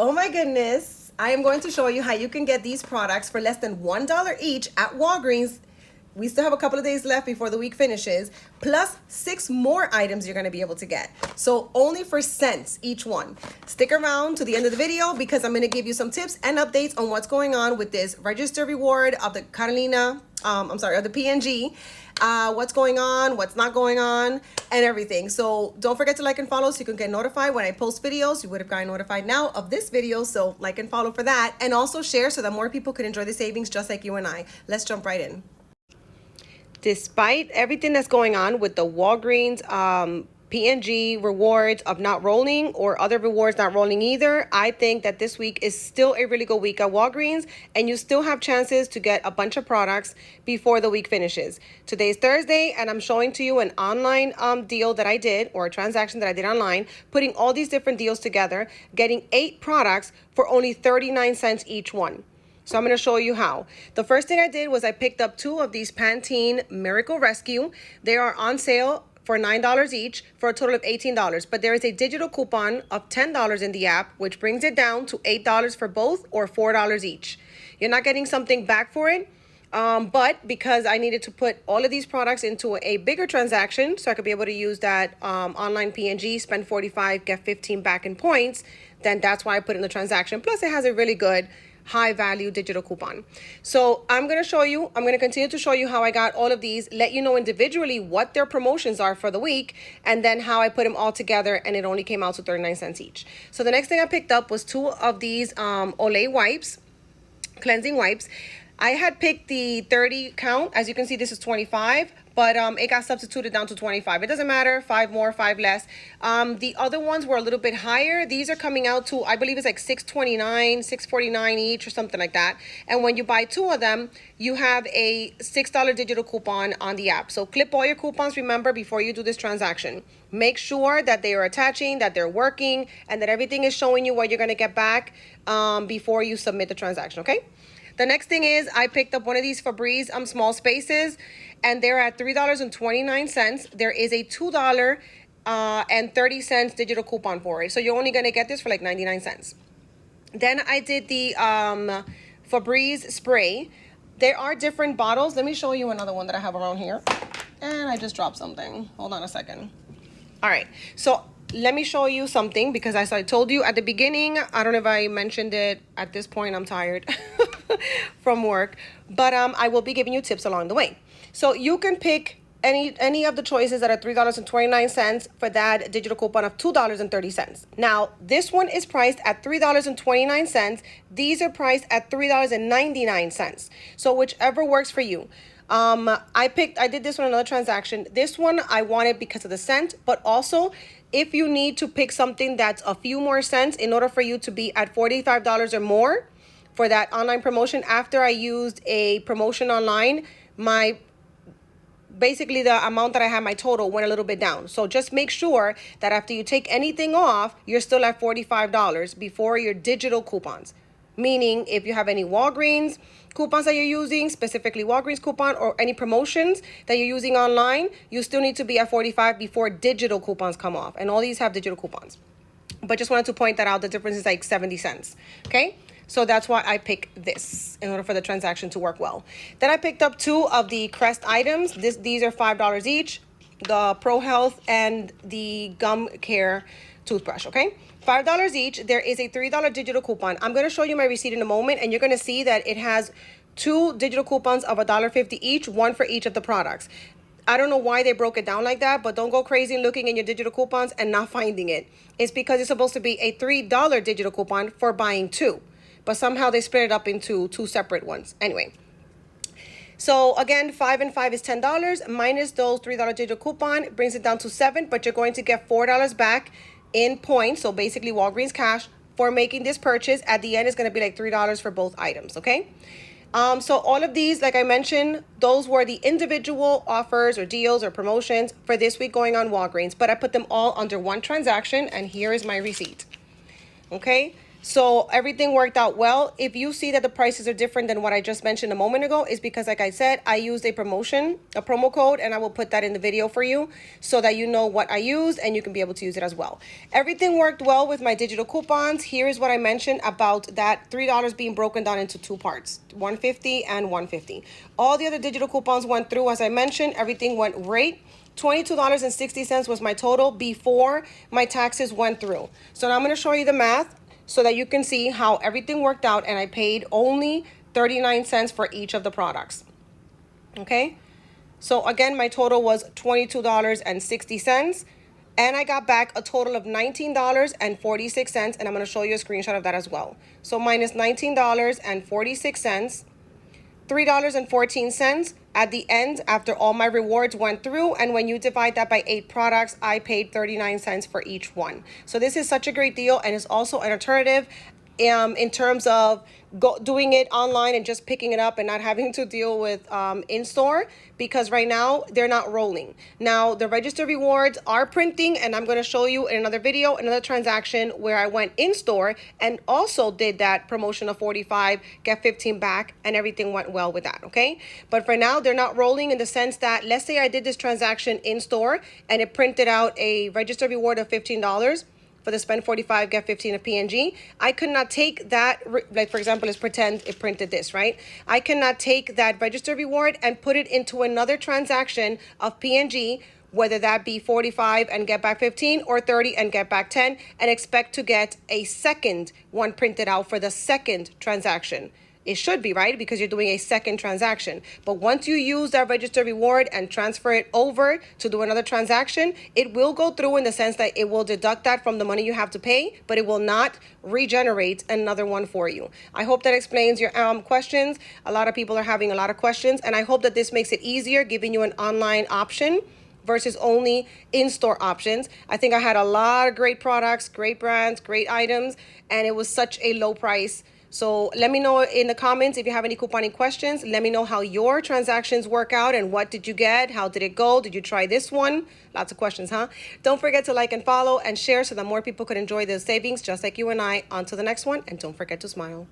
Oh my goodness. I am going to show you how you can get these products for less than $1 each at Walgreens. We still have a couple of days left before the week finishes, plus 6 more items you're going to be able to get. So only for cents each one. Stick around to the end of the video because I'm going to give you some tips and updates on what's going on with this register reward of the of the P&G. What's going on, what's not going on, and everything. So don't forget to like and follow so you can get notified when I post videos. You would have gotten notified now of this video, so like and follow for that. And also share so that more people can enjoy the savings just like you and I. Let's jump right in. Despite everything that's going on with the Walgreens P&G rewards of not rolling or other rewards not rolling either, I think that this week is still a really good week at Walgreens and you still have chances to get a bunch of products before the week finishes. Today's Thursday and I'm showing to you an online deal that I did, or a transaction that I did online, putting all these different deals together, getting 8 products for only 39 cents each one. So I'm going to show you how. The first thing I did was I picked up 2 of these Pantene Miracle Rescue. They are on sale for $9 each for a total of $18. But there is a digital coupon of $10 in the app, which brings it down to $8 for both or $4 each. You're not getting something back for it. But because I needed to put all of these products into a bigger transaction so I could be able to use that online P&G, spend 45, get 15 back in points, then that's why I put in the transaction. Plus it has a really good high value digital coupon. So I'm going to continue to show you how I got all of these, let you know individually what their promotions are for the week, and then how I put them all together and it only came out to 39 cents each. So the next thing I picked up was 2 of these Olay wipes, cleansing wipes. I had picked the 30 count. As you can see, this is 25, but it got substituted down to 25. It doesn't matter, 5 more, 5 less. The other ones were a little bit higher. These are coming out to, I believe it's like $6.29, $6.49 each or something like that. And when you buy 2 of them, you have a $6 digital coupon on the app. So clip all your coupons, remember, before you do this transaction. Make sure that they are attaching, that they're working, and that everything is showing you what you're going to get back before you submit the transaction, okay? The next thing is I picked up one of these Febreze small spaces, and they're at $3.29. There is a $2 and 30 cents digital coupon for it. So you're only going to get this for like 99 cents. Then I did the Febreze spray. There are different bottles. Let me show you another one that I have around here. And I just dropped something. Hold on a second. All right. So let me show you something because as I told you at the beginning, I don't know if I mentioned it at this point, I'm tired from work, but I will be giving you tips along the way. So you can pick any of the choices that are $3.29 for that digital coupon of $2.30. Now, this one is priced at $3.29. These are priced at $3.99. So whichever works for you. I did this one another transaction. This one I wanted because of the scent, but also if you need to pick something that's a few more cents in order for you to be at $45 or more for that online promotion. After I used a promotion online, basically the amount that I had, my total went a little bit down. So just make sure that after you take anything off, you're still at $45 before your digital coupons. Meaning if you have any Walgreens coupons that you're using, specifically Walgreens coupon, or any promotions that you're using online, you still need to be at 45 before digital coupons come off. And all these have digital coupons. But just wanted to point that out. The difference is like 70 cents. Okay? So that's why I picked this in order for the transaction to work well. Then I picked up 2 of the Crest items. These are $5 each. The Pro Health and the Gum Care toothbrush, okay? $5 each. There is a $3 digital coupon. I'm going to show you my receipt in a moment, and you're going to see that it has 2 digital coupons of $1.50 each, one for each of the products. I don't know why they broke it down like that, but don't go crazy looking in your digital coupons and not finding it. It's because it's supposed to be a $3 digital coupon for buying 2, but somehow they split it up into 2 separate ones. Anyway. So again, 5 and 5 is $10 minus those $3 digital coupon brings it down to $7, but you're going to get $4 back in points. So basically Walgreens cash for making this purchase. At the end, it's going to be like $3 for both items. Okay. So all of these, like I mentioned, those were the individual offers or deals or promotions for this week going on Walgreens, but I put them all under one transaction, and here is my receipt. Okay. So everything worked out well. If you see that the prices are different than what I just mentioned a moment ago, is because, like I said, I used a promo code, and I will put that in the video for you so that you know what I used and you can be able to use it as well. Everything worked well with my digital coupons. Here is what I mentioned about that $3 being broken down into two parts, 150 and 150. All the other digital coupons went through, as I mentioned. Everything went great. $22.60 was my total before my taxes went through. So now I'm going to show you the math so that you can see how everything worked out, and I paid only 39 cents for each of the products. Okay? So again, my total was $22.60, and I got back a total of $19.46, and I'm going to show you a screenshot of that as well. So minus $19.46, $3.14 at the end after all my rewards went through. And when you divide that by 8 products, I paid 39 cents for each one. So this is such a great deal, and it's also an alternative in terms of doing it online and just picking it up and not having to deal with in-store, because right now they're not rolling. Now the registered rewards are printing, and I'm going to show you in another video another transaction where I went in-store and also did that promotion of 45 get 15 back, and everything went well with that. Okay, but for now they're not rolling, in the sense that, let's say I did this transaction in-store and it printed out a registered reward of $15 for the spend 45 get 15 of P&G. I could not take that, like for example, let's pretend it printed this, right? I cannot take that registered reward and put it into another transaction of P&G, whether that be 45 and get back 15 or 30 and get back 10, and expect to get a second one printed out for the second transaction. It should be, right? Because you're doing a second transaction. But once you use that registered reward and transfer it over to do another transaction, it will go through, in the sense that it will deduct that from the money you have to pay, but it will not regenerate another one for you. I hope that explains your questions. A lot of people are having a lot of questions, and I hope that this makes it easier, giving you an online option versus only in-store options. I think I had a lot of great products, great brands, great items, and it was such a low price. So let me know in the comments if you have any couponing questions. Let me know how your transactions work out and what did you get? How did it go? Did you try this one? Lots of questions, huh? Don't forget to like and follow and share so that more people could enjoy the savings just like you and I. On to the next one, and don't forget to smile.